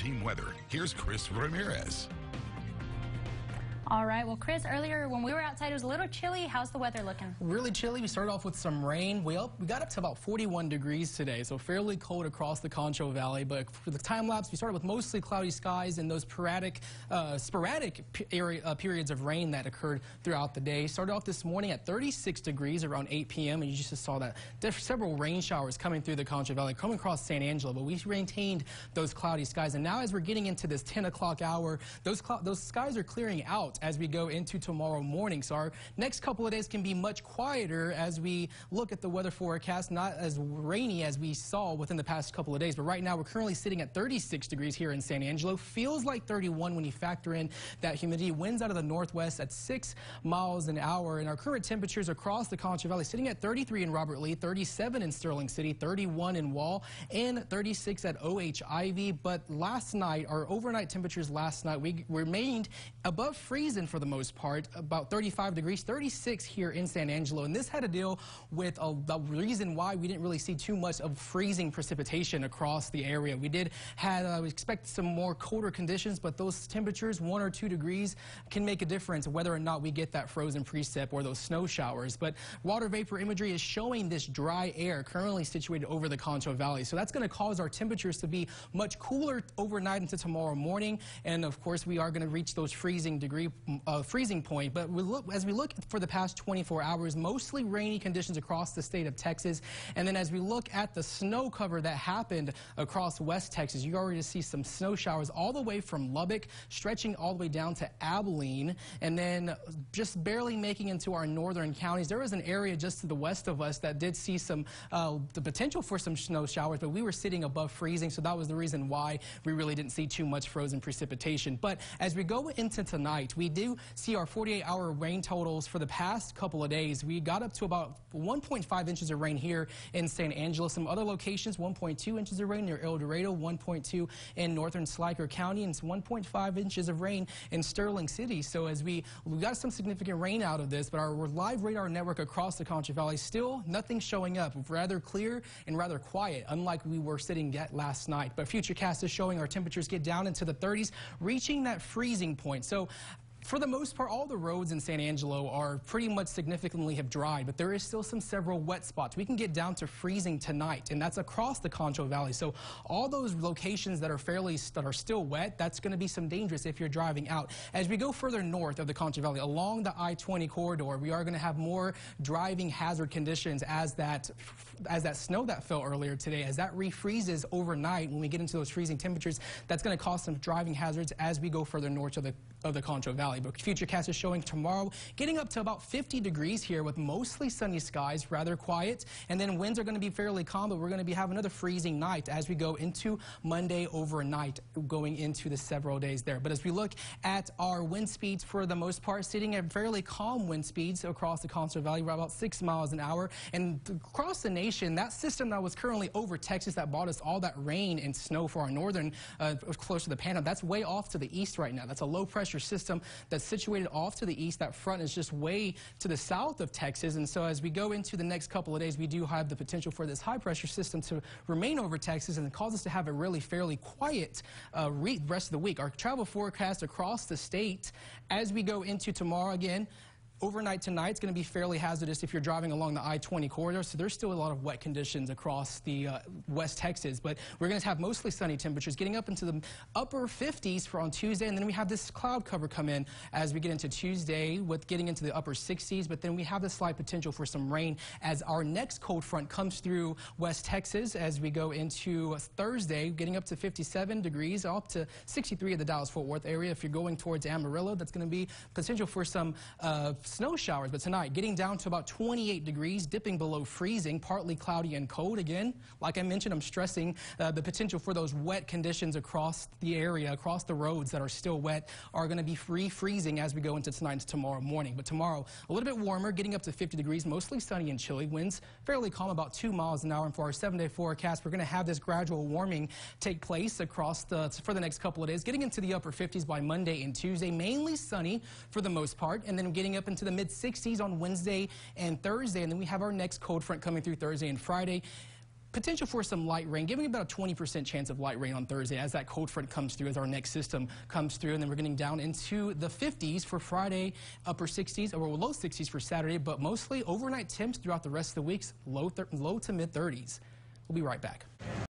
Team Weather, here's Chris Ramirez. All right, well, Chris, earlier when we were outside, it was a little chilly. How's the weather looking? Really chilly. We started off with some rain. We got up to about 41 degrees today, so fairly cold across the Concho Valley. But for the time lapse, we started with mostly cloudy skies and those sporadic periods of rain that occurred throughout the day. Started off this morning at 36 degrees around 8 p.m., and you just saw that several rain showers coming through the Concho Valley, coming across San Angelo. But we maintained those cloudy skies, and now as we're getting into this 10 o'clock hour, those skies are clearing out as we go into tomorrow morning. So our next couple of days can be much quieter as we look at the weather forecast, not as rainy as we saw within the past couple of days. But right now we're currently sitting at 36 degrees here in San Angelo. Feels like 31 when you factor in that humidity. Winds out of the northwest at 6 miles an hour. And our current temperatures across the Concho Valley sitting at 33 in Robert Lee, 37 in Sterling City, 31 in Wall, and 36 at O.H. Ivy. But last night, our overnight temperatures last night, we remained above freezing for the most part, about 35 degrees, 36 here in San Angelo. And this had to deal with the reason why we didn't really see too much of freezing precipitation across the area. We did expect some more colder conditions, but those temperatures, 1 or 2 degrees, can make a difference whether or not we get that frozen precip or those snow showers. But water vapor imagery is showing this dry air currently situated over the Concho Valley. So that's going to cause our temperatures to be much cooler overnight into tomorrow morning. And of course, we are going to reach those freezing point. But as we look for the past 24 hours, mostly rainy conditions across the state of Texas. And then as we look at the snow cover that happened across West Texas, you already see some snow showers all the way from Lubbock, stretching all the way down to Abilene, and then just barely making into our northern counties. There was an area just to the west of us that did see some the potential for some snow showers, but we were sitting above freezing, so that was the reason why we really didn't see too much frozen precipitation. But as we go into tonight, we do see our 48-hour rain totals for the past couple of days. We got up to about 1.5 inches of rain here in San Angelo. Some other locations, 1.2 inches of rain near El Dorado, 1.2 in northern Sliker County, and 1.5 inches of rain in Sterling City. So as we got some significant rain out of this, but our live radar network across the Concho Valley, still nothing showing up. Rather clear and rather quiet, unlike we were sitting at last night. But Futurecast is showing our temperatures get down into the 30s, reaching that freezing point. So for the most part, all the roads in San Angelo are pretty much significantly have dried, but there is still several wet spots. We can get down to freezing tonight, and that's across the Concho Valley. So all those locations that are still wet, that's going to be some dangerous if you're driving out. As we go further north of the Concho Valley, along the I-20 corridor, we are going to have more driving hazard conditions as that snow that fell earlier today, as that refreezes overnight. When we get into those freezing temperatures, that's going to cause some driving hazards as we go further north of the Concho Valley. But Futurecast is showing tomorrow getting up to about 50 degrees here with mostly sunny skies, rather quiet, and then winds are going to be fairly calm, but we're going to have another freezing night as we go into Monday overnight, going into the several days there. But as we look at our wind speeds, for the most part, sitting at fairly calm wind speeds across the Concho Valley, we're about 6 miles an hour. And across the nation, that system that was currently over Texas that brought us all that rain and snow for our northern, close to the Panhandle, that's way off to the east right now. That's a low pressure system that's situated off to the east. That front is just way to the south of Texas. And so as we go into the next couple of days, we do have the potential for this high pressure system to remain over Texas and cause us to have a really fairly quiet rest of the week. Our travel forecast across the state as we go into tomorrow, again, overnight tonight, it's going to be fairly hazardous if you're driving along the I-20 corridor, so there's still a lot of wet conditions across the West Texas, but we're going to have mostly sunny temperatures getting up into the upper 50s for on Tuesday, and then we have this cloud cover come in as we get into Tuesday with getting into the upper 60s, but then we have the slight potential for some rain as our next cold front comes through West Texas as we go into Thursday, getting up to 57 degrees, up to 63 of the Dallas-Fort Worth area. If you're going towards Amarillo, that's going to be potential for some snow showers, but tonight getting down to about 28 degrees, dipping below freezing, partly cloudy and cold. Again, like I mentioned, I'm stressing the potential for those wet conditions across the area, across the roads that are still wet, are going to be freezing as we go into tonight and tomorrow morning. But tomorrow, a little bit warmer, getting up to 50 degrees, mostly sunny and chilly. Winds fairly calm, about 2 miles an hour. And for our 7-day forecast, we're going to have this gradual warming take place across for the next couple of days, getting into the upper 50s by Monday and Tuesday, mainly sunny for the most part, and then getting up into the mid 60s on Wednesday and Thursday. And then we have our next cold front coming through Thursday and Friday. Potential for some light rain, giving about a 20% chance of light rain on Thursday as that cold front comes through, as our next system comes through. And then we're getting down into the 50s for Friday, upper 60s, or low 60s for Saturday, but mostly overnight temps throughout the rest of the weeks, low to mid 30s. We'll be right back.